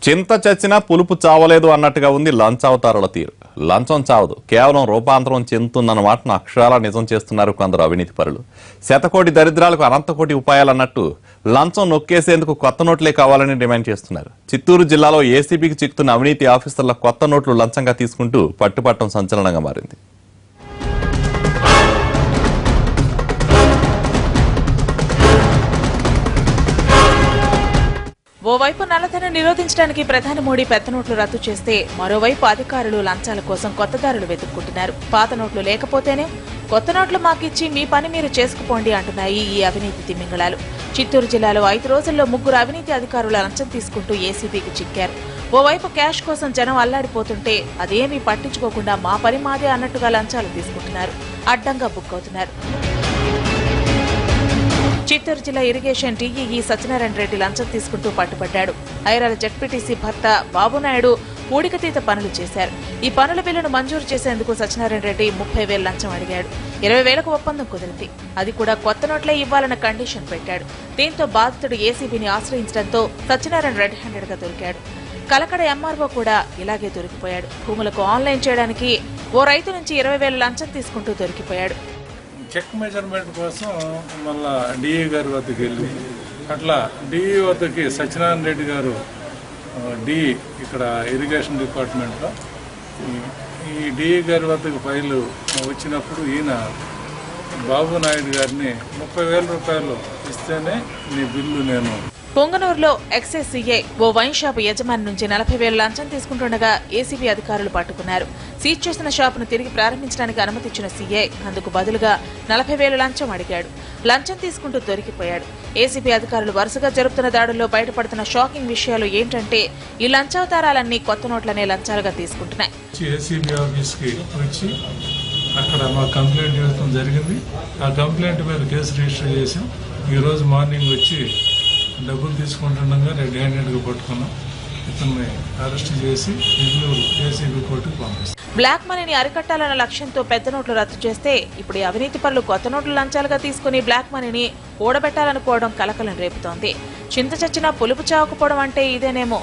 చింత చచ్చినా పులుపు చావలేదు అన్నట్టుగా ఉంది లంచావతారుల తీరు. లంచం చావదు, కేవలం రూపాంతరం చెందుతుందన్న మాటను అక్షరాలా నిజం చేస్తున్నారు కొందరు అవినీతి పరులు. శతకోటి దరిద్రాలకు అనంతకోటి ఉపాయాలన్నట్టు లంచం నొక్కేసేందుకు కొత్త నోట్లే కావాలని డిమాండ్ చేస్తున్నారు. చిత్తూరు జిల్లాలో ఏసీబీకి చిక్కుతున్న అవినీతి ఆఫీసర్ల కొత్త నోట్లు లంచంగా తీసుకుంటూ పట్టుపట్టడం సంచలనంగా మారింది. ఓవైపు నల్లధనం నిరోధించడానికి ప్రధాని మోడీ పెద్ద నోట్లు రద్దు చేస్తే మరోవైపు అధికారులు లంచాల కోసం కొత్త దారులు వెతుక్కుంటున్నారు. పాత నోట్లు లేకపోతేనే కొత్త నోట్లు మాకిచ్చి మీ పని మీరు చేసుకుపోండి అంటున్నాయి ఈ అవినీతి తిమింగళాలు. చిత్తూరు జిల్లాలో 5 రోజుల్లో 3 అవినీతి అధికారులు లంచం తీసుకుంటూ ఏసీబీకి చిక్కారు. ఓవైపు క్యాష్ కోసం జనం అల్లాడిపోతుంటే అదేమీ పట్టించుకోకుండా మా పని మాదే అన్నట్టుగా లంచాలు తీసుకుంటున్నారు. అడ్డంగా బుక్ అవుతున్నారు. చిత్తూరు జిల్లా ఇరిగేషన్ డీఈఈ సత్యనారాయణ రెడ్డి లంచం తీసుకుంటూ పట్టుబడ్డాడు. ఐరాల జెడ్పీటీసీ భర్త బాబునాయుడు పూడికతీత పనులు చేశారు. ఈ పనుల బిల్లును మంజూరు చేసేందుకు సత్యనారాయణ రెడ్డి 30,000 లంచం అడిగాడు. 20,000కు ఒప్పందం కుదిరింది. అది కూడా కొత్త నోట్లే ఇవ్వాలన్న కండిషన్ పెట్టాడు. దీంతో బాధితుడు ఏసీబీని ఆశ్రయించడంతో సత్యనారాయణ రెడ్ హ్యాండెడ్ గా దొరికాడు. కలకడ ఎంఆర్ఓ కూడా ఇలాగే దొరికిపోయాడు. భూములకు ఆన్లైన్ చేయడానికి ఓ రైతు నుంచి 20,000 లంచం తీసుకుంటూ దొరికిపోయాడు. చెక్ మెజర్మెంట్ కోసం మళ్ళా డిఈ గారి వద్దకు వెళ్ళి అట్లా డిఈ వద్దకి సత్యనారాయణ రెడ్డి గారు డిఈ ఇక్కడ ఇరిగేషన్ డిపార్ట్మెంట్లో ఈ డిఈ గారి వద్దకు ఫైలు వచ్చినప్పుడు ఈయన బాబు నాయుడు గారిని 30,000 రూపాయలు ఇస్తేనే నీ బిల్లు నేను. పొంగనూరులో ఎక్సైజ్ సీఐ ఓ వైన్ షాపు యజమాని నుంచి 40,000 లంచం తీసుకుంటుండగా ఏసీబీ అధికారులు పట్టుకున్నారు. సీజ్ చేసిన షాపును తిరిగి ప్రారంభించడానికి అనుమతిచ్చిన సీఐ అందుకు బదులుగా 40,000 లంచం అడిగాడు. లంచం తీసుకుంటూ దొరికిపోయాడు. ఏసీబీ అధికారులు వరుసగా జరుపుతున్న దాడుల్లో బయటపడుతున్న షాకింగ్ విషయాలు ఏంటంటే ఈ లంచావతారాలన్నీ కొత్త నోట్లనే లంచాలుగా తీసుకుంటున్నాయి. ఏసీబీ ఆఫీస్కి వచ్చి అక్కడ మా కంప్లైంట్ ఇవ్వడం జరిగింది. ఆ కంప్లైంట్ మీద కేసు రిజిస్టర్ చేసాం. ఈరోజు మార్నింగ్ వచ్చి డబ్బులు తీసుకుంటుండగా రెడ్ హ్యాండెడ్గా పట్టుకున్నాం. ఇతన్ని అరెస్ట్ చేసి ఏసీబీ కోర్టుకు పంపిస్తాం. బ్లాక్ మనీని అరికట్టాలన్న లక్ష్యంతో పెద్ద నోట్లు రద్దు చేస్తే ఇప్పుడు అవినీతి పరులు కొత్త నోట్లు లంచాలుగా తీసుకుని బ్లాక్ మనీని కూడబెట్టాలనుకోవడం కలకలం రేపుతోంది. చింత చచ్చినా పులుపు చావకపోవడం అంటే ఇదేనేమో.